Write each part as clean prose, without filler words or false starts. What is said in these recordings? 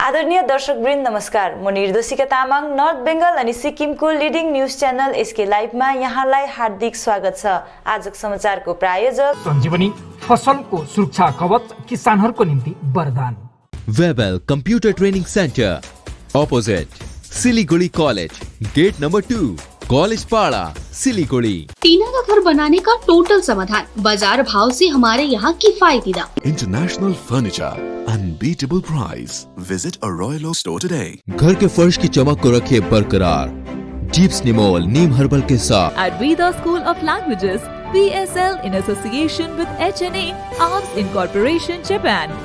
आदरणीय दर्शकवृन्द नमस्कार। म निर्दोषिका तामाङ नर्थ बेङ्गल अनि सिक्किमको लिडिङ न्युज च्यानल एसके लाइभमा यहाँलाई हार्दिक स्वागत छ। आजको समाचारको प्रायोजक सञ्जीवनी फसलको सुरक्षा कवच, किसानहरूको निम्ति वरदान। Webel computer training centre opposite Siliguri college, gate number 2, college Para, Siliguri. टीना का घर बनाने का टोटल समाधान, बाजार भाव से हमारे यहाँ किफायती दाम। International furniture, unbeatable price. Visit a Royal Oak store today. घर के फर्श की चमक को रखिए बरकरार जीप्स निमोल नीम हर्बल के साथ। At Veda School of Languages, VSL in association with HNA Arms Incorporation Japan.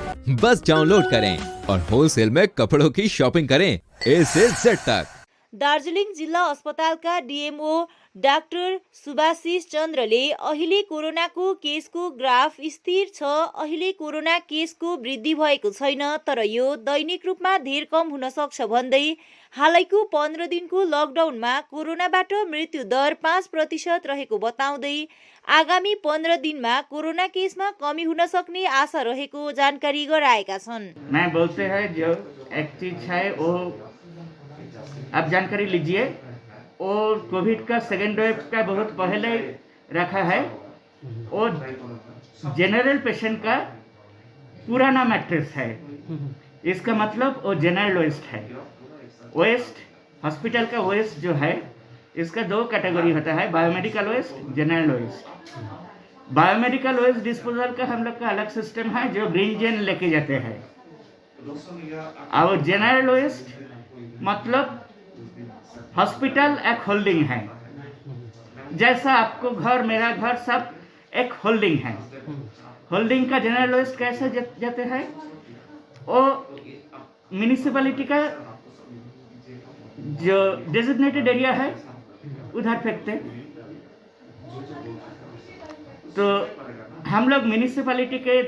Bus download करें और होलसेल में कपड़ों की शॉपिंग करें A से Z तक। दार्जिलिङ जिल्ला अस्पतालका डिएमओ डाक्टर सुभाशिष चन्द्रले अहिले कोरोनाको केसको ग्राफ स्थिर छ। अहिले कोरोना केसको वृद्धि भएको छैन, तर यो दैनिक रूपमा धेर कम हुन सक्छ भन्दै हालैको 15 दिनको लकडाउनमा कोरोनाबाट मृत्यु दर 5% रहेको बताउँदै आगामी 15 दिनमा कोरोना केसमा कमी हुन सक्ने आशा रहेको जानकारी गराएका छन्। मैं बोलते हैं जो एक चीज है वो आप जानकारी लीजिए। और कोविड का सेकेंड वेव का बहुत पहले रखा है। और जनरल पेशेंट का पुराना मैट्रिक्स है। इसका मतलब वो जनरल वेस्ट है। वेस्ट हॉस्पिटल का वेस्ट जो है इसका 2 कैटेगरी होता है, biomedical waste, general waste. Biomedical waste disposal का हम लोग का अलग सिस्टम है जो ग्रीन जेन लेके जाते हैं। और जनरल वेस्ट मतलब हॉस्पिटल एक होल्डिंग है, जैसा आपको घर, मेरा घर, सब एक होल्डिंग है। होल्डिंग का जनरल वेस्ट कैसे जाते हैं? वो म्यूनिसिपैलिटी का जो डेजिग्नेटेड एरिया है उधर फेंकते। तो हम लोग म्यूनिसिपैलिटी के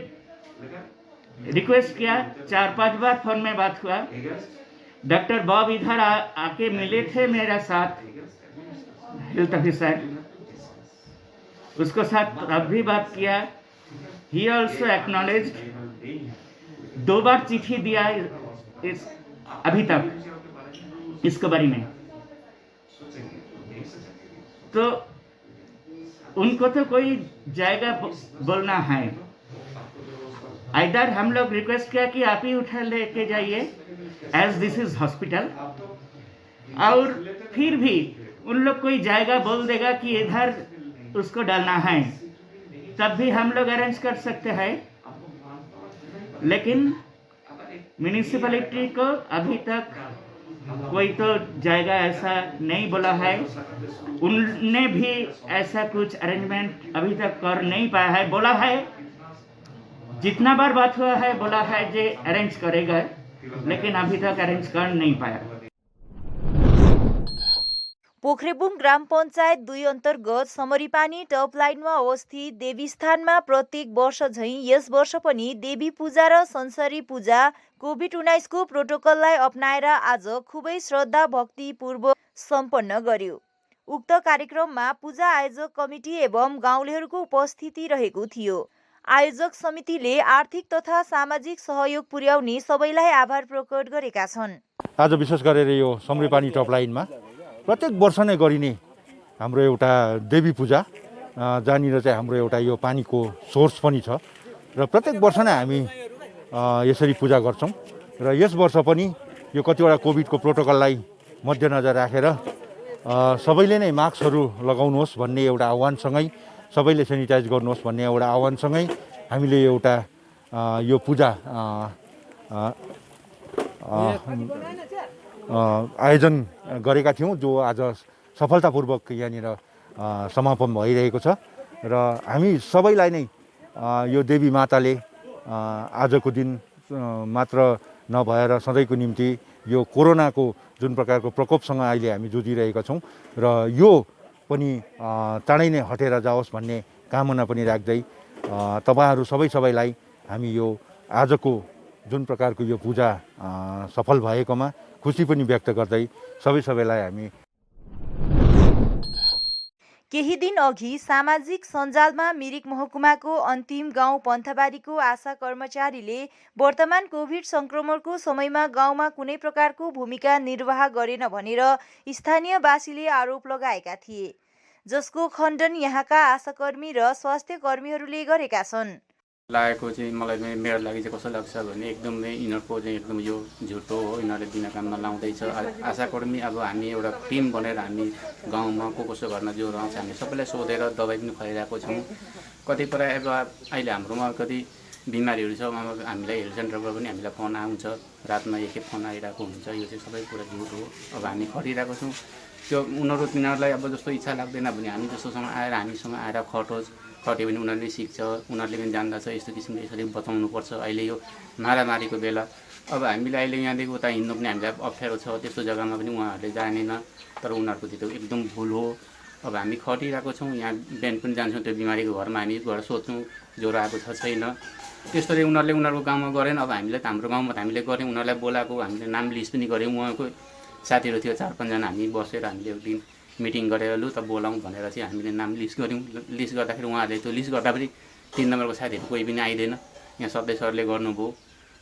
रिक्वेस्ट किया, 4-5 बार फोन में बात हुआ। डॉक्टर बॉब इधर आके मिले थे मेरा साथ, हेल्थ ऑफिसर, उसको साथ अब भी बात किया। He also acknowledged. 2 बार चिट्ठी दिया इस अभी तक इसके बारे में। तो उनको तो कोई जाएगा बोलना है। इधर हम लोग रिक्वेस्ट किया कि आप ही उठा लेके जाइए एज दिस इज हॉस्पिटल। और फिर भी उन लोग कोई जाएगा बोल देगा कि इधर उसको डालना है, तब भी हम लोग अरेंज कर सकते हैं। लेकिन म्यूनिसिपैलिटी को अभी तक कोई तो जाएगा ऐसा नहीं बोला है। उनने भी ऐसा कुछ अरेंजमेंट अभी तक कर नहीं पाया है। बोला है, जितना बार बात हुआ है बोला है जे अरेंज करेगा, लेकिन अभी तक अरेंज कर नहीं पाया। पोखरेबुङ ग्राम पञ्चायत 2 अन्तर्गत समरीपानी टप लाइनमा अवस्थित देवीस्थानमा प्रत्येक वर्ष झैं यस वर्ष पनि देवी पूजा र संसारी पूजा कोभिड-19 को प्रोटोकललाई अपनाएर आज खुबै श्रद्धा भक्तिपूर्वक सम्पन्न गर्यो। उक्त कार्यक्रममा पूजा आयोजक कमिटी एवं गाउँलेहरूको उपस्थिति रहेको थियो। आयोजक समितिले आर्थिक तथा सामाजिक सहयोग पुर्याउने सबैलाई आभार प्रकट गरेका छन्। आज विशेष गरेर यो समरीपानी टप लाइनमा प्रत्येक वर्ष नै गरिने हाम्रो एउटा देवी पूजा, जहाँनिर चाहिँ हाम्रो एउटा यो पानीको सोर्स पनि छ र प्रत्येक वर्ष नै हामी यसरी पूजा गर्छौँ। र यस वर्ष पनि यो कतिवटा कोभिडको प्रोटोकललाई मध्यनजर राखेर सबैले नै मास्कहरू लगाउनुहोस् भन्ने एउटा आह्वानसँगै, सबैले सेनिटाइज गर्नुहोस् भन्ने एउटा आह्वानसँगै हामीले एउटा यो पूजा आयोजन गरेका थियौँ, जो आज सफलतापूर्वक यहाँनिर समापन भइरहेको छ। र हामी सबैलाई नै यो देवी माताले आजको दिन मात्र नभएर सधैँको निम्ति यो कोरोनाको जुन प्रकारको प्रकोपसँग अहिले हामी जुझिरहेका छौँ र यो पनि चाँडै नै हटेर जाओस् भन्ने कामना पनि राख्दै तपाईँहरू सबैलाई हामी यो आजको जुन प्रकारको यो पूजा सफल भएकोमा खुसी पनि व्यक्त गर्दै सबैलाई हामी केही दिन अघि सामाजिक सञ्जालमा मिरिक महकुमाको अन्तिम गाउँ पन्थबारीको आशा कर्मचारीले वर्तमान कोभिड संक्रमणको समयमा गाउँमा कुनै प्रकारको भूमिका निर्वाह गरेन भनेर स्थानीयवासीले आरोप लगाएका थिए, जसको खण्डन यहाँका आशाकर्मी र स्वास्थ्य कर्मीहरूले गरेका छन्। लागेको चाहिँ मलाई मेरो लागि चाहिँ कस्तो लाग्छ भने एकदमै यिनीहरूको चाहिँ एकदम यो झुटो हो, यिनीहरूले बिना काममा लाउँदैछ। आशाकर्मी अब हामी एउटा टिम बनेर हामी गाउँमा कसो गर्न जो रहन्छ हामी सबैलाई सोधेर दबाई पनि खुवाइरहेको छौँ। कतिपय अब अहिले हाम्रोमा कति बिमारीहरू छ, हामीलाई हेल्थ सेन्टरबाट पनि हामीलाई फोन आउँछ, रातमा एकखेप फोन आइरहेको हुन्छ। यो चाहिँ सबै कुरा झुट हो। अब हामी खटिरहेको छौँ, त्यो तिनीहरूलाई अब जस्तो इच्छा लाग्दैन भने हामी जस्तोसँग आएर हामीसँग आएर खट्यो भने उनीहरूले सिक्छ, उनीहरूले पनि जान्दछ यस्तो किसिमले यसरी बचाउनुपर्छ। अहिले यो मारामारीको बेला अब हामीले अहिले यहाँदेखि उता हिँड्नु पनि हामीलाई अप्ठ्यारो छ, त्यस्तो जग्गामा पनि उहाँहरूले जानेन, तर उनीहरूको त्यो एकदम भुल हो। अब हामी खटिरहेको छौँ, यहाँ बिहान पनि जान्छौँ त्यो बिमारीको घरमा, हामी गएर सोध्छौँ ज्वरो आएको छ छैन। त्यस्तोले उनीहरूले उनीहरूको गाउँमा गरेन। अब हामीले त हाम्रो गाउँमा त हामीले गऱ्यौँ, उनीहरूलाई बोलाएको, हामीले नाम लिस्ट पनि गऱ्यौँ। उहाँको साथीहरू थियो 4-5 जना, हामी बसेर हामीले एक दिन मिटिङ गरेर लु त बोलाउँ भनेर चाहिँ हामीले नाम लिस्ट गऱ्यौँ। लिस्ट गर्दाखेरि उहाँहरूले त्यो लिस्ट गर्दा पनि 3 नम्बरको साथीहरू कोही पनि आइदिएन। यहाँ सबै सरले गर्नुभयो,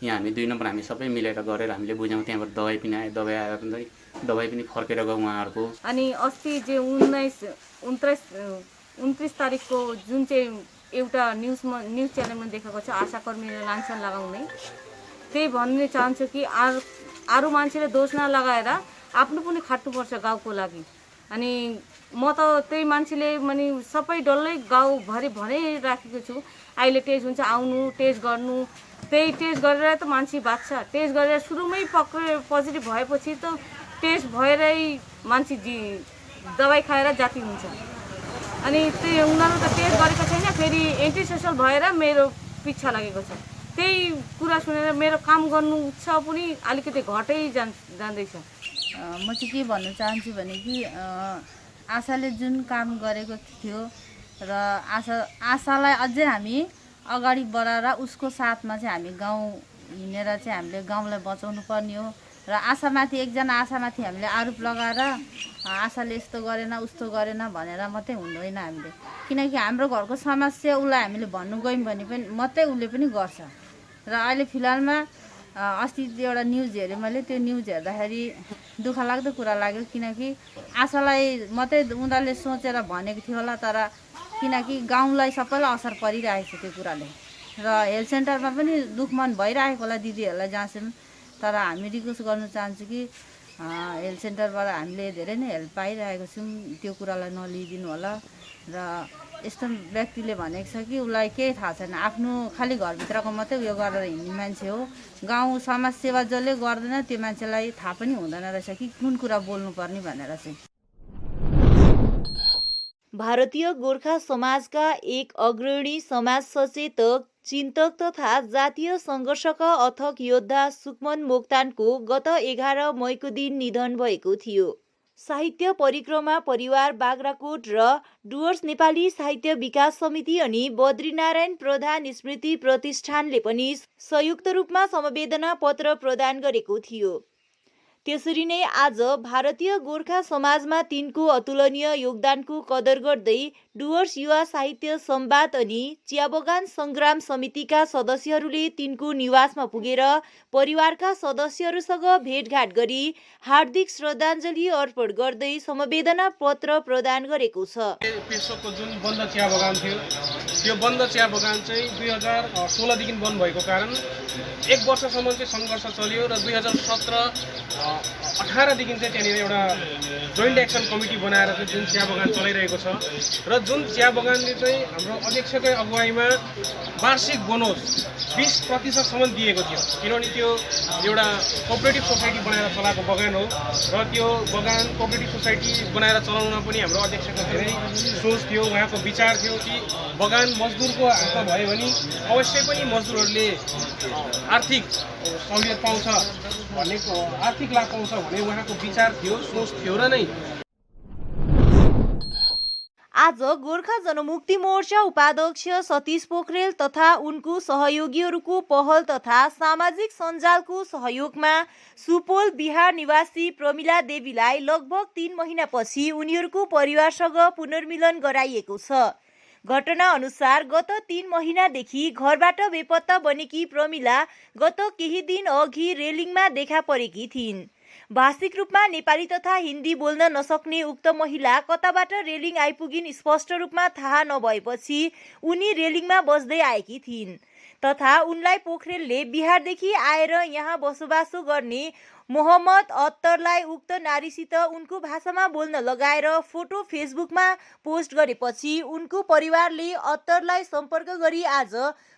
यहाँ हामी 2 नम्बर हामी सबै मिलेर गरेर हामीले बुझ्यौँ। त्यहाँबाट दबाई पनि आयो, दबाई आएर पनि दबाई पनि फर्केर गयो उहाँहरूको। अनि अस्ति जे 29 तारिकको जुन चाहिँ एउटा न्युज च्यानलमा देखाएको छ आशाकर्मीले लान्छन लगाउने, त्यही भन्ने चाहन्छु कि अरू मान्छेले दोष नलगाएर आफ्नो पनि खट्नुपर्छ गाउँको लागि। अनि म त त्यही मान्छेले सबै डल्लै गाउँभरि भनिराखेको छु, अहिले टेस्ट हुन्छ आउनु टेस्ट गर्नु। त्यही टेस्ट गरेर त मान्छे बाँच्छ। टेस्ट गरेर सुरुमै पोजिटिभ भएपछि त टेस्ट भएरै मान्छे दबाई खाएर जाति हुन्छ। अनि त्यही उनीहरू त टेस्ट गरेको छैन, फेरि एन्टी सोसल भएर मेरो पिछा लागेको छ। त्यही कुरा सुनेर मेरो काम गर्नु इच्छा पनि अलिकति घटै जाँदैछ। म चाहिँ के भन्न चाहन्छु भने कि आशाले जुन काम गरेको थियो र आशालाई अझै हामी अगाडि बढाएर उसको साथमा चाहिँ हामी गाउँ हिँडेर चाहिँ हामीले गाउँलाई बचाउनु पर्ने हो। र आशामाथि एकजना आशामाथि हामीले आरोप लगाएर आशाले यस्तो गरेन उस्तो गरेन भनेर मात्रै हुँदैन हामीले, किनकि हाम्रो घरको समस्या उसलाई हामीले भन्नु गयौँ भने पनि मात्रै उसले पनि गर्छ। र अहिले फिलहालमा अस्ति एउटा न्युज हेरेँ मैले, त्यो न्युज हेर्दाखेरि दुःख लाग्दो कुरा लाग्यो, किनकि आशालाई मात्रै उनीहरूले सोचेर भनेको थियो होला, तर किनकि गाउँलाई सबैलाई असर परिरहेको छ त्यो कुराले। र हेल्थ सेन्टरमा पनि दुःखमन भइरहेको होला दिदीहरूलाई जहाँसम्म, तर हामी रिक्वेस्ट गर्नु चाहन्छु कि हेल्थ सेन्टरबाट हामीले धेरै नै हेल्प पाइरहेको छौँ, त्यो कुरालाई नलिदिनु होला। र यस्तो व्यक्तिले भनेको छ कि उसलाई केही थाहा छैन, आफ्नो खालि घरभित्रको मात्रै उयो गरेर हिँड्ने मान्छे हो, गाउँ समाज सेवा जसले गर्दैन त्यो मान्छेलाई थाहा पनि हुँदैन रहेछ कि कुन कुरा बोल्नुपर्ने भनेर चाहिँ। भारतीय गोर्खा समाजका एक अग्रणी समाज सचेतक, चिन्तक तथा जातीय सङ्घर्षका अथक योद्धा सुकमन मोक्तानको गत 11 मईको दिन निधन भएको थियो। साहित्य परिक्रमा परिवार बाग्राकोट र डुवर्स नेपाली साहित्य विकास समिति अनि बद्रीनारायण प्रधान स्मृति प्रतिष्ठानले पनि संयुक्त रूपमा समवेदना पत्र प्रदान गरेको थियो। त्यसरी नै आज भारतीय गोर्खा समाजमा तिनको अतुलनीय योगदानको कदर गर्दै डुवर्स युवा साहित्य संवाद अनि चियाबगान सङ्ग्राम समितिका सदस्यहरूले तिनको निवासमा पुगेर परिवारका सदस्यहरूसँग भेटघाट गरी हार्दिक श्रद्धाञ्जली अर्पण गर्दै समवेदना पत्र प्रदान गरेको छ। पेसोकको जुन बन्द चिया बगान थियो, त्यो बन्द चिया बगान चाहिँ 2016 देखि बन्द भएको कारण 1 वर्षसम्म चाहिँ सङ्घर्ष चल्यो र 2017-18 देखि चाहिँ त्यहाँनिर एउटा जोइन्ट एक्सन कमिटी बनाएर चाहिँ जुन चिया बगान चलाइरहेको छ र जुन चिया बगानले चाहिँ हाम्रो अध्यक्षकै अगुवाईमा वार्षिक बोनस 20% दिएको थियो, किनभने त्यो एउटा कोअपरेटिभ सोसाइटी बनाएर चलाएको बगान हो र त्यो बगान कोअपरेटिभ सोसाइटी बनाएर चलाउन पनि हाम्रो अध्यक्षको धेरै सोच थियो, उहाँको विचार थियो कि बगान मजदुरको हातमा भयो भने अवश्य पनि मजदुरहरूले आर्थिक सहुलियत पाउँछ भन्ने, आर्थिक लाभ पाउँछ भन्ने उहाँको विचार थियो, सोच थियो र नै। आज गोर्खा जनमुक्ति मोर्चा उपाध्यक्ष सतीश पोखरेल तथा उनको सहयोगीहरूको पहल तथा सामाजिक सञ्जालको सहयोगमा सुपोल बिहार निवासी प्रमिला देवीलाई लगभग 3 महिनापछि उनीहरूको परिवारसँग पुनर्मिलन गराइएको छ। घटना अनुसार गत 3 महिनादेखि घरबाट बेपत्ता बनेकी प्रमिला गत केही दिन अघि रेलिङमा देखा परेकी थिइन्। भाषिक रूपमा नेपाली तथा हिन्दी बोल्न नसक्ने उक्त महिला कताबाट रेलिङ आइपुगिन् स्पष्ट रूपमा थाहा नभएपछि उनी रेलिङमा बस्दै आएकी थिइन् तथा उनलाई पोखरेलले बिहारदेखि आएर यहाँ बसोबासो गर्ने मोहम्मद अत्तरलाई उक्त नारीसित उनको भाषामा बोल्न लगाएर फोटो फेसबुकमा पोस्ट गरेपछि उनको परिवारले अत्तरलाई सम्पर्क गरी आज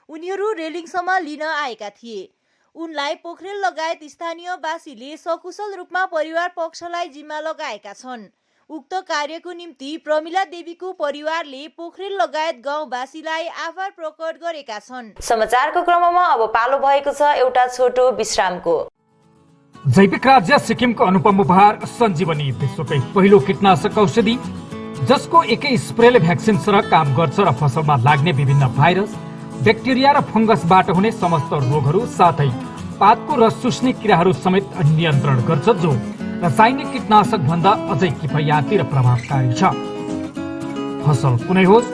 उनीहरू रेलिङसम्म लिन आएका थिए। उनलाई पोखरेल लगायत स्थानीयवासीले सकुशल रूपमा परिवार पक्षलाई जिम्मा लगाएका छन्। उक्त कार्यको निम्ति प्रमिला देवीको परिवारले पोखरेल लगायत गाउँवासीलाई आभार प्रकट गरेका छन्। समाचारको क्रममा अब पालो भएको छ एउटा छोटो विश्रामको। जैविक राज्य सिक्किमको अनुपम उपहार सञ्जीवनी, विश्वकै पहिलो कीटनाशक औषधि जसको एकै स्प्रेले भ्याक्सिन सरह काम गर्छ र फसलमा लाग्ने विभिन्न भाइरस, ब्याक्टेरिया र फंगसबाट हुने समस्त रोगहरू साथै पातको रस चुस्ने किराहरू समेत नियन्त्रण गर्छ, जो रासायनिक कीटनाशक भन्दा अझै किफायती र प्रभावकारी छ। फसल कुनै होस्,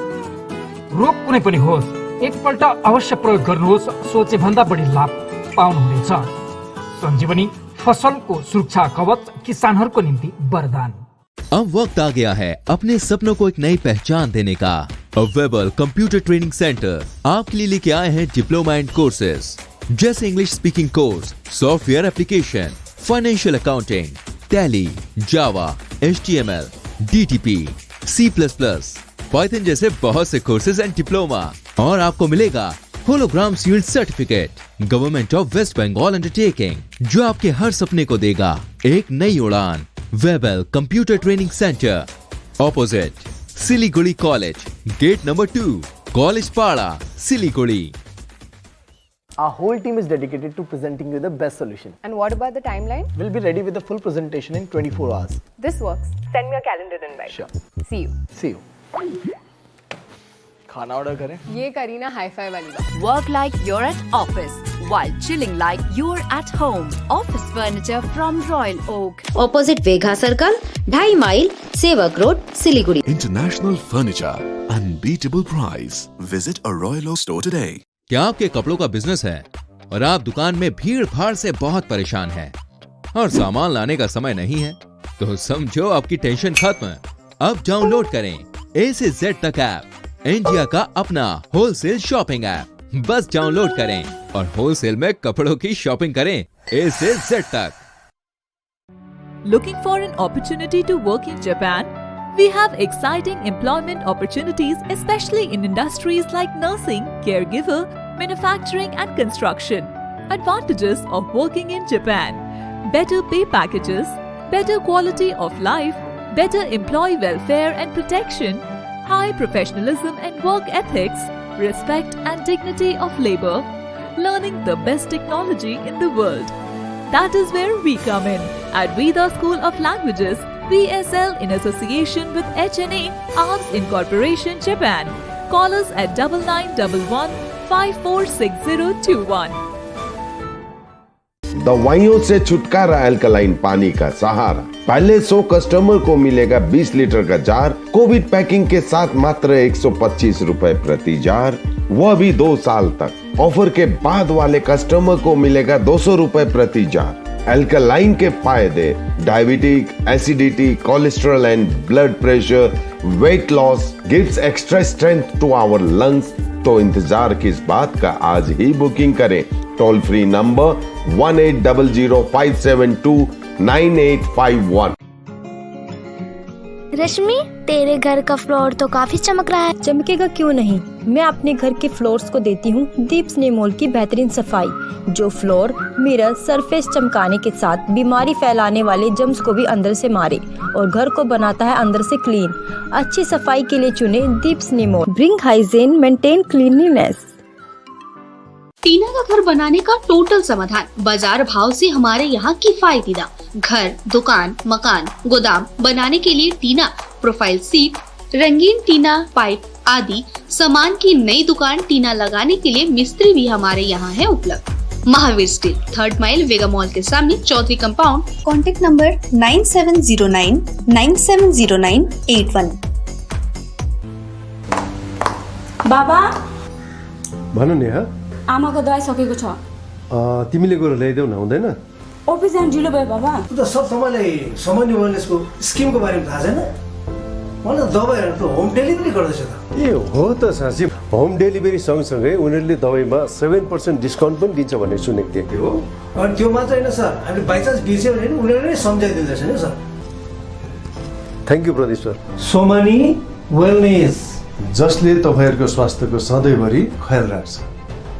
रोग कुनै पनि होस्, एकपल्ट अवश्य प्रयोग गर्नुहोस्, सोचे भन्दा बढी लाभ पाउनुहुनेछ। सञ्जीवनी फसलको सुरक्षा कवच, किसानहरूको निम्ति वरदान। अब वक्त आ गया है अपने सपनों को एक नई पहचान देने का। वेबल कंप्यूटर ट्रेनिंग सेंटर आपके लिए लेके आए हैं डिप्लोमा एंड कोर्सेज जैसे English speaking course, software application, financial accounting, Tally, Java, HTML, DTP, C++, Python जैसे बहुत से कोर्सेज एंड डिप्लोमा। और आपको मिलेगा hologram sealed certificate government of West Bengal undertaking, जो आपके हर सपने को देगा एक नई उड़ान। Webel computer training centre, opposite Siliguri college, gate number 2, college Para, Siliguri. Our whole team is dedicated to presenting you the best solution. And what about the timeline? We'll be ready with the full presentation in 24 hours. This works. Send me a calendar invite. Sure. See you. See you. खाना order करें? ये curry ना hi-fi वाली बात। Work like you're at office while chilling like you're at home. Office furniture from Royal Oak. Opposite Vegha Circle, 2.5 mile, Sevak Road, Siliguri. International Furniture, unbeatable price. Visit a Royal Oak store today. क्या आपके कपड़ों का business है और आप दुकान में भीड़ भाड़ से बहुत परेशान हैं और सामान लाने का समय नहीं है, तो समझो आपकी टेंशन खत्म। अब डाउनलोड करें A से Z तक ऐप, इंडिया का अपना होलसेल शॉपिंग ऐप। बस डाउनलोड करें और होलसेल में कपड़ों की शॉपिंग करें A से Z तक। Looking for an opportunity to work in Japan? We have exciting employment opportunities, especially in industries like nursing, caregiver, manufacturing and construction. Advantages of working in Japan: better pay packages, better quality of life, better employee welfare and protection, high professionalism and work ethics, respect and dignity of labor, learning the best technology in the world. That is where we come in at Veda School of Languages, VSL, in association with HNA Arms Incorporation, Japan. Call us at 9911 546021. दवाइयों से छुटकारा, alkaline पानी का सहारा। पहले 100 customer को मिलेगा 20 litre का जार, Covid packing के साथ मात्र 125 रुपए प्रति जार, वह भी 2 साल तक। ऑफर के बाद वाले कस्टमर को मिलेगा 200 रुपए प्रति जार। अल्कलाइन के फायदे: diabetic, acidity, cholesterol and blood pressure, weight loss, gives extra strength to our lungs. तो इंतजार किस बात का, आज ही बुकिंग करें। Toll free number 180057298851। रश्मि, तेरे घर का फ्लोर तो काफी चमक रहा है। चमकेगा क्यों नहीं, मैं अपने घर के फ्लोर्स को देती हूँ दीप्स निमोल की बेहतरीन सफाई, जो फ्लोर मिरर सरफेस चमकाने के साथ बीमारी फैलाने वाले जम्स को भी अंदर से मारे और घर को बनाता है अंदर से क्लीन। अच्छी सफाई के लिए चुने Deeps Nimol. Bring hygiene, maintain cleanliness. Tina का घर बनाने का टोटल समाधान, बाजार भाव से हमारे यहाँ किफायती दाम। घर, दुकान, मकान, गोदाम बनाने के लिए टीना, प्रोफाइल सीट, रंगीन टीना, पाइप आदि सामान की नई दुकान टीना लगाने के लिए मिस्त्री भी हमारे यहाँ है उपलब्ध। महावीर स्टील, 3rd माइल वेगा मॉल के सामने, चौधरी कंपाउंड। Contact number 9709970981। बाबा भन नेहा। आमाको दबाई सकेको छ। तिमीले गएर ल्याइदेऊ न, हुँदैन? अफिस जान ढिलो भयो बाबा। त सब तपाईँलाई सामान्य वेलनेसको स्किमको बारेमा थाहा छैन? मलाई दबाईहरू त होम डेलिभरी गर्दैछ त। ए हो त साँच्ची, होम डेलिभरी सँगसँगै उनीहरूले दबाईमा 7% डिस्काउन्ट पनि दिन्छ भन्ने सुनेको थिएँ। हो, अनि त्यो मात्र होइन सर, हामीले बाइचान्स बिर्स्यो भने उनीहरूले नै सम्झाइदिँदैछ नि sir. Thank you Pradeep sir. Somani wellness, जसले तपाईँहरूको स्वास्थ्यको सधैँभरि ख्याल राख्छ।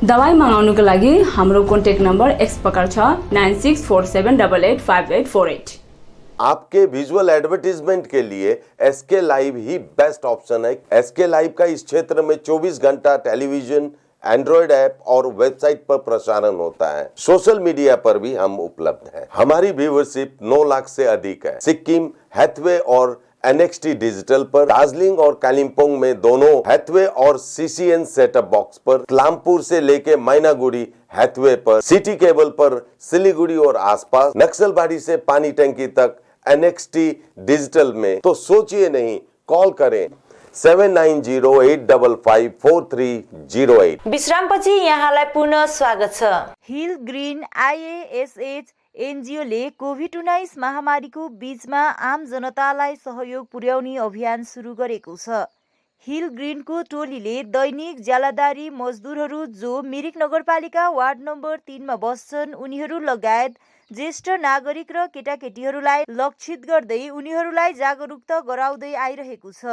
दबाई मगाउनुको लागि हाम्रो कन्ट्याक्ट नम्बर एक्स प्रकार छ 9647885848। आपके विजुअल एडवर्टीजमेंट के लिए एसके लाइव ही बेस्ट ऑप्शन है। एसके लाइव का इस क्षेत्र में 24 घंटा टेलीविजन, एंड्रॉइड ऐप और वेबसाइट पर प्रसारण होता है। सोशल मीडिया पर भी हम उपलब्ध हैं। हमारी व्यूवरशिप 9 लाख से अधिक है। सिक्किम, हैथवे और NXT डिजिटल पर, दार्जिलिंग और कालिम्पोंग में दोनों हैथवे और CCN सेटअप बॉक्स पर, क्लामपुर से लेके मैनागुड़ी हैथवे पर, सिटी केबल पर सिलीगुड़ी और आसपास, नक्सलबाड़ी से पानी टंकी तक NXT डिजिटल में। तो सोचिए नहीं, कॉल करें 7908554308। विश्रामपछि यहाँलाई पुनः स्वागत छ। हिल ग्रीन IASH एनजिओले कोभिड-19 महामारीको बीचमा आम जनतालाई सहयोग पुर्याउने अभियान सुरु गरेको छ। हिल ग्रीनको टोलीले दैनिक ज्यालादारी मजदुरहरू जो मिरिक नगरपालिका वार्ड नम्बर 3 मा बस्छन् उनीहरू लगायत ज्येष्ठ नागरिक र केटाकेटीहरूलाई लक्षित गर्दै उनीहरूलाई जागरुकता गराउँदै आइरहेको छ।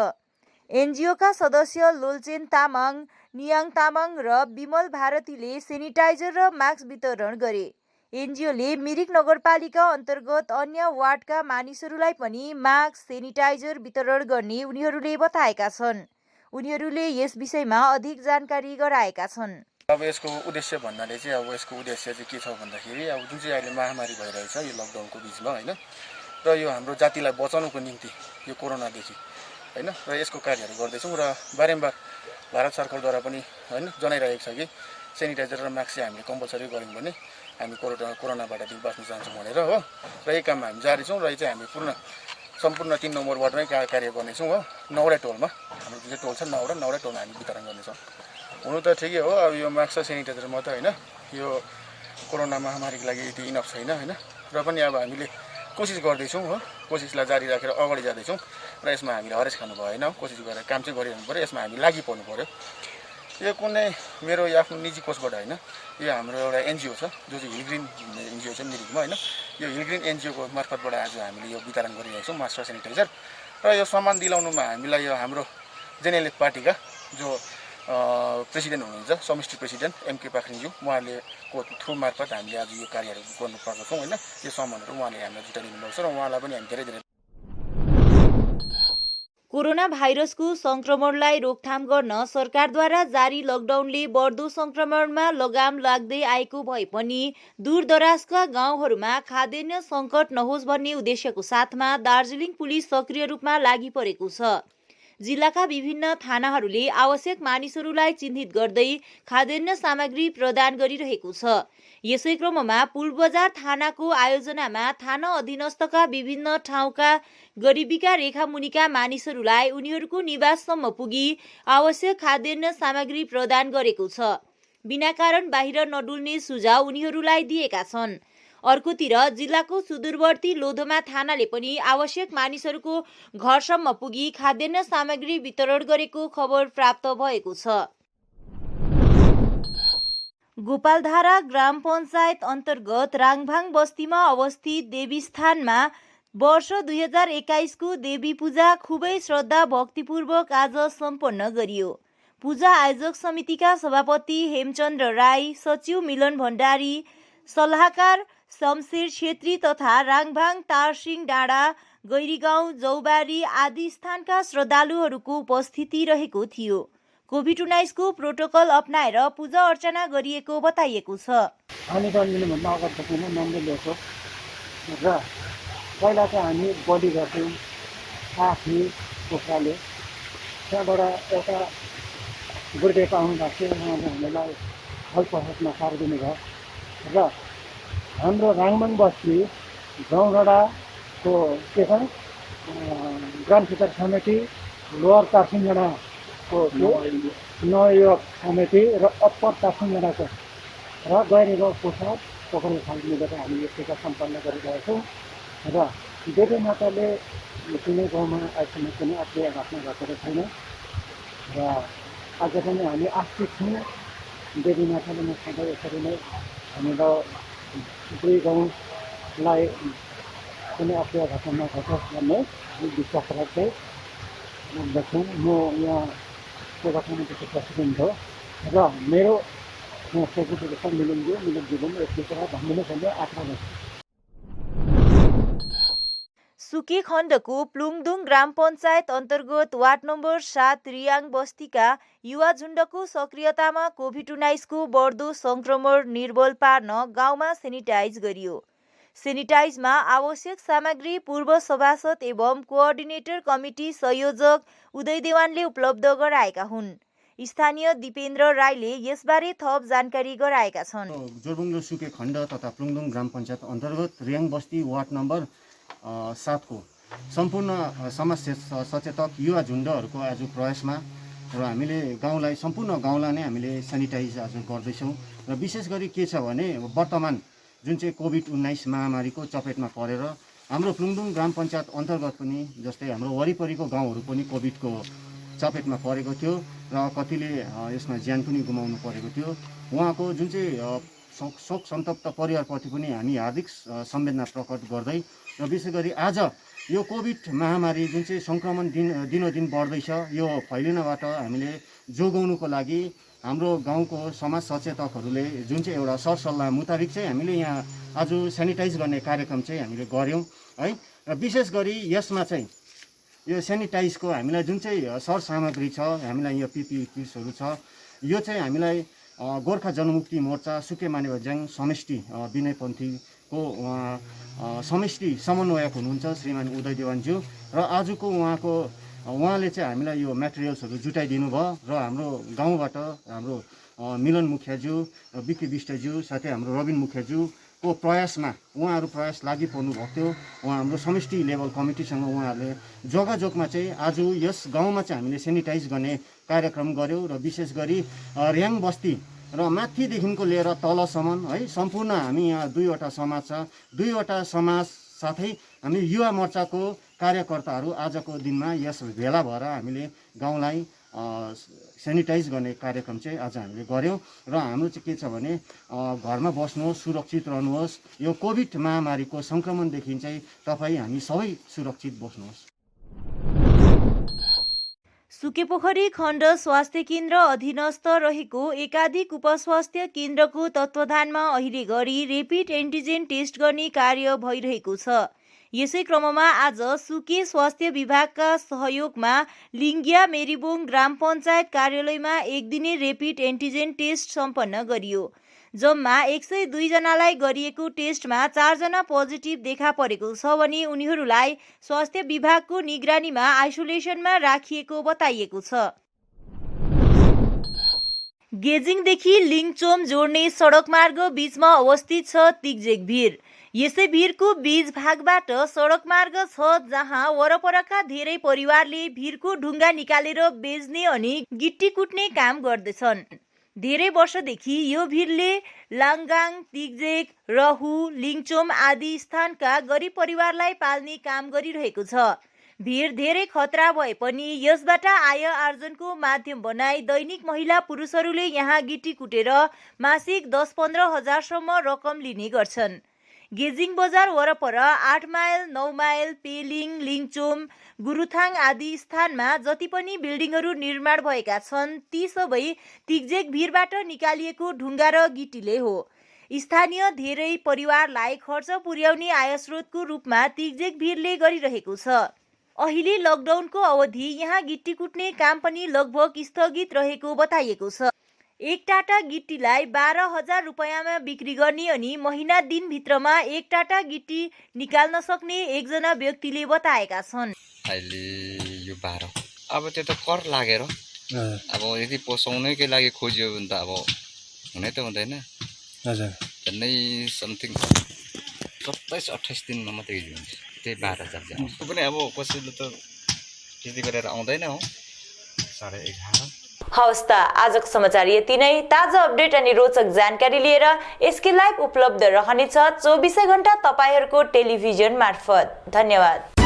एनजिओका सदस्य लोलचेन तामाङ, नियाङ तामाङ र विमल भारतीले सेनिटाइजर र मास्क वितरण गरे। एनजिओले मिरिक नगरपालिका अन्तर्गत अन्य वार्डका मानिसहरूलाई पनि मास्क, सेनिटाइजर वितरण गर्ने उनीहरूले बताएका छन्। उनीहरूले यस विषयमा अधिक जानकारी गराएका छन्। अब यसको उद्देश्य भन्नाले चाहिँ अब यसको उद्देश्य चाहिँ के छ भन्दाखेरि अब जुन चाहिँ अहिले महामारी भइरहेछ यो लकडाउनको बिचमा होइन, र यो हाम्रो जातिलाई बचाउनुको निम्ति यो कोरोनादेखि होइन, र यसको कार्यहरू गर्दैछौँ र बारम्बार भारत सरकारद्वारा पनि होइन जनाइरहेको छ कि सेनिटाइजर र मास्क चाहिँ हामीले कम्पलसरी गऱ्यौँ भने हामी कोरोनाबाट बाँच्न चाहन्छौँ भनेर हो, र यही काममा हामी जारी छौँ। र यो चाहिँ हामी सम्पूर्ण 3 नम्बर वार्डमै कार्य गर्नेछौँ हो। 9वटा टोलमा हाम्रो जुन चाहिँ टोल छ 9वटा टोलमा हामी वितरण गर्नेछौँ। हुनु त ठिकै हो, अब यो मास्क र सेनिटाइजर मात्रै होइन, यो कोरोना महामारीको लागि यति इनफ छैन होइन, र पनि अब हामीले कोसिस गर्दैछौँ हो। कोसिसलाई जारी राखेर अगाडि जाँदैछौँ र यसमा हामीले हरेस खानु भएन, कोसिस गरेर काम चाहिँ गरिरहनु पऱ्यो। यसमा हामी लागि पर्नु पऱ्यो। यो कुनै मेरो आफ्नो निजी कोषबाट होइन, यो हाम्रो एउटा एनजिओ छ जो चाहिँ हिल ग्रिन एनजिओ छ मिरिकमा होइन, यो हिल ग्रिन एनजिओको मार्फतबाट आज हामीले यो वितरण गरिरहेको छौँ मास्क र सेनिटाइजर। र यो सामान दिलाउनुमा हामीलाई यो हाम्रो जेएनएलएफ पार्टीका जो प्रेसिडेन्ट हुनुहुन्छ, समष्टि प्रेसिडेन्ट MK पाखरिङज्यू, उहाँले को थ्रु मार्फत हामीले आज यो कार्यहरू गर्नु पाएको छौँ होइन। यो सामानहरू उहाँले हामीलाई जुटाइदिनु भएको छ र उहाँलाई पनि हामी धेरै धेरै। कोरोना भाइरसको संक्रमणलाई रोकथाम गर्न सरकारद्वारा जारी लकडाउनले बढ्दो संक्रमणमा लगाम लाग्दै आएको भए पनि दूरदराजका गाउँहरूमा खाद्यान्न सङ्कट नहोस् भन्ने उद्देश्यको साथमा दार्जिलिङ पुलिस सक्रिय रूपमा लागि परेको छ। जिल्लाका विभिन्न थानाहरूले आवश्यक मानिसहरूलाई चिन्हित गर्दै खाद्यान्न सामग्री प्रदान गरिरहेको छ। यसै क्रममा पुलबजार थानाको आयोजनामा थाना अधीनस्थका विभिन्न ठाउँका गरिबीका रेखा मुनिका मानिसहरूलाई उनीहरूको निवाससम्म पुगी आवश्यक खाद्यान्न सामग्री प्रदान गरेको छ। बिना कारण बाहिर नडुल्ने सुझाव उनीहरूलाई दिएका छन्। अर्कोतिर जिल्लाको सुदूरवर्ती लोधोमा थानाले पनि आवश्यक मानिसहरूको घरसम्म पुगी खाद्यान्न सामग्री वितरण गरेको खबर प्राप्त भएको छ। गोपालधारा ग्राम पञ्चायत अन्तर्गत राङभाङ बस्तीमा अवस्थित देवीस्थानमा वर्ष 2021 को देवी पूजा खुबै श्रद्धा भक्तिपूर्वक आज सम्पन्न गरियो। पूजा आयोजक समितिका सभापति हेमचन्द्र राई, सचिव मिलन भण्डारी, सल्लाहकार शमशेर छेत्री तथा राङभाङ, तारसिङ डाँडा, गैरीगाउँ, जौबारी आदि स्थानका श्रद्धालुहरूको उपस्थिति रहेको थियो। कोभिड-19 को प्रोटोकल अपनाएर पूजा अर्चना गरिएको बताइएको छ। भन्दा अगाडि त नम्बर ल्याएको र पहिला चाहिँ हामी बलि गर्थ्यौँ आफ्नै कुखुराले त्यहाँबाट एउटा गुरुदेव आउनुभएको थियो, उहाँले हामीलाई फलप्रसादमा सार दिनुभयो र हाम्रो राङमन बस्ती गाउँडाँडाको के छ ग्राम विकास समिति, लोवर चारसिङडाको नवयुवक समिति र अप्पर चारसिङडाको र गैरीको पोसाक पोखरी खालबाट हामी यो टिका सम्पन्न गरिरहेका छौँ र देवी माताले कुनै गाउँमा अहिलेसम्म कुनै अप्रिय घटना घटेको छैन र आज पनि हामी आश्रित छौँ देवी माताले म सधैँ यसरी नै हामीलाई दुई गाउँलाई कुनै अप्रिय घटना नघटोस् भन्ने विश्वास राख्दै राख्दछौँ। म यहाँ सेवा समितिको प्रेसिडेन्ट हो र मेरो सेक्रेटरी मिलन जीवन यति कुरा भनिदिनु पर्ने आग्रह गर्छु। सुके खण्डको प्लुङदुङ ग्राम पञ्चायत अन्तर्गत वार्ड नम्बर 7 रियाङ बस्तीका युवा झुण्डको सक्रियतामा कोभिड-19 को बढ्दो संक्रमण निर्मूल पार्न गाउँमा सेनिटाइज गरियो। सेनिटाइजमा आवश्यक सामग्री पूर्व सभासद एवं कोअर्डिनेटर कमिटी संयोजक उदय देवानले उपलब्ध गराएका हुन्। स्थानीय दिपेन्द्र राईले यसबारे थप जानकारी गराएका छन्। जोरबुङ सुके खण्ड तथा प्लुङदुङ ग्राम पञ्चायत अन्तर्गत रियाङ बस्ती वार्ड नम्बर 7 को सम्पूर्ण समाज सचेतक युवा झुण्डहरूको आज प्रयासमा र हामीले गाउँलाई सम्पूर्ण गाउँलाई नै हामीले सेनिटाइज आज गर्दैछौँ र विशेष गरी के छ भने वर्तमान जुन चाहिँ कोभिड-19 महामारीको चपेटमा परेर हाम्रो प्लुङदुङ ग्राम पञ्चायत अन्तर्गत पनि जस्तै हाम्रो वरिपरिको गाउँहरू पनि कोभिडको चपेटमा परेको थियो र कतिले यसमा ज्यान पनि गुमाउनु परेको थियो। उहाँको जुन चाहिँ शोक सन्तप्त परिवारप्रति पनि हामी हार्दिक संवेदना प्रकट गर्दै र विशेष गरी आज यो कोभिड महामारी जुन चाहिँ सङ्क्रमण दिनोदिन बढ्दैछ यो फैलिनबाट हामीले जोगाउनुको लागि हाम्रो गाउँको समाज सचेतकहरूले जुन चाहिँ एउटा सरसल्लाह मुताबिक चाहिँ हामीले यहाँ आज सेनिटाइज गर्ने कार्यक्रम चाहिँ हामीले गऱ्यौँ है र विशेष गरी यसमा चाहिँ यो सेनिटाइजको हामीलाई जुन चाहिँ सरसामग्री छ, हामीलाई यो पिपिई किट्सहरू छ, यो चाहिँ हामीलाई गोर्खा जनमुक्ति मोर्चा सुके मानेभ्याङ समष्टि विनयपन्थीको समष्टि समन्वयक हुनुहुन्छ श्रीमान उदय देवानज्यू र आजको उहाँले चाहिँ हामीलाई यो मेटेरियल्सहरू जुटाइदिनु भयो र हाम्रो गाउँबाट हाम्रो मिलन मुखियाज्यू, बिक्की विष्टज्यू साथै हाम्रो रबिन मुखियाज्यूको प्रयासमा उहाँहरू प्रयास लागि पर्नु भएको थियो। उहाँ हाम्रो समष्टि लेभल कमिटीसँग उहाँहरूले जोगाजोगमा चाहिँ आज यस गाउँमा चाहिँ हामीले सेनिटाइज गर्ने कार्यक्रम गऱ्यौँ र विशेष गरी रियाङ बस्ती र माथिदेखिको लिएर तलसम्म है सम्पूर्ण हामी यहाँ दुईवटा समाज छ, दुईवटा समाज साथै हामी युवा मोर्चाको कार्यकर्ताहरू आजको दिनमा यस भेला भएर हामीले गाउँलाई सेनिटाइज गर्ने कार्यक्रम चाहिँ आज हामीले गऱ्यौँ र हाम्रो चाहिँ के छ भने घरमा बस्नुहोस्, सुरक्षित रहनुहोस्, यो कोभिड महामारीको सङ्क्रमणदेखि चाहिँ तपाईँ हामी सबै सुरक्षित बस्नुहोस्। सुकेपोखरी खण्ड स्वास्थ्य केन्द्र अधीनस्थ रहेको एकाधिक उपस्वास्थ्य केन्द्रको तत्त्वाधानमा अहिले घडी रेपिड एन्टिजेन टेस्ट गर्ने कार्य भइरहेको छ। यसै क्रममा आज सुके स्वास्थ्य विभागका सहयोगमा लिङ्गिया मेरीबोङ ग्राम पञ्चायत कार्यालयमा एक दिने रेपिड एन्टिजेन टेस्ट सम्पन्न गरियो। जम्मा 102 जनालाई गरिएको टेस्टमा 4 जना पोजिटिभ देखा परेको छ भने उनीहरूलाई स्वास्थ्य विभागको निगरानीमा आइसोलेसनमा राखिएको बताइएको छ। गेजिङदेखि लिङचोम जोड्ने सडक मार्ग बीचमा अवस्थित छ तिग्जेक भिर। यसै भिरको बीच भागबाट सडक मार्ग छ जहाँ वरपरका धेरै परिवारले भिरको ढुङ्गा निकालेर बेच्ने अनि गिट्टी कुट्ने काम गर्दछन्। धेरै वर्षदेखि यो भिरले लाङगाङ, तिग्जेक, रहु, लिङचोम आदि स्थानका गरिब परिवारलाई पाल्ने काम गरिरहेको छ। भिर धेरै खतरा भए पनि यसबाट आय आर्जनको माध्यम बनाई दैनिक महिला पुरुषहरूले यहाँ गिट्टी कुटेर मासिक 10-15 हजारसम्म रकम लिने गर्छन्। गेजिङ बजार वरपर 8 माइल, 9 माइल, पेलिङ, लिङचोम, गुरुथाङ आदि स्थानमा जति पनि बिल्डिङहरू निर्माण भएका छन् ती सबै तिग्जेक भिरबाट निकालिएको ढुङ्गा र गिट्टीले हो। स्थानीय धेरै परिवारलाई खर्च पुर्याउने आयस्रोतको रूपमा तिग्जेक भिरले गरिरहेको छ। अहिले लकडाउनको अवधि यहाँ गिट्टी कुट्ने काम पनि लगभग स्थगित रहेको बताइएको छ। एक टाटा गिट्टीलाई 12,000 रुपैयाँमा बिक्री गर्ने अनि महिना दिनभित्रमा एक टाटा गिट्टी निकाल्न सक्ने एकजना व्यक्तिले बताएका छन्। अहिले यो 12 अब त्यो त कर लागेर अब यदि पोसाउनैकै लागि खोजियो भने त अब हुनै त हुँदैन हजुर झन्डै समथिङ 27-28 दिनमा मात्रै हुन्छ त्यही 12,000 आउँछ पनि अब कसैले त त्यति गरेर आउँदैन हो 11:30 हवस् त आजको समाचार यति नै। ताजा अपडेट अनि रोचक जानकारी लिएर एसके लाइभ उपलब्ध रहनेछ 24 घण्टा तपाईहरूको टेलिभिजन मार्फत। धन्यवाद।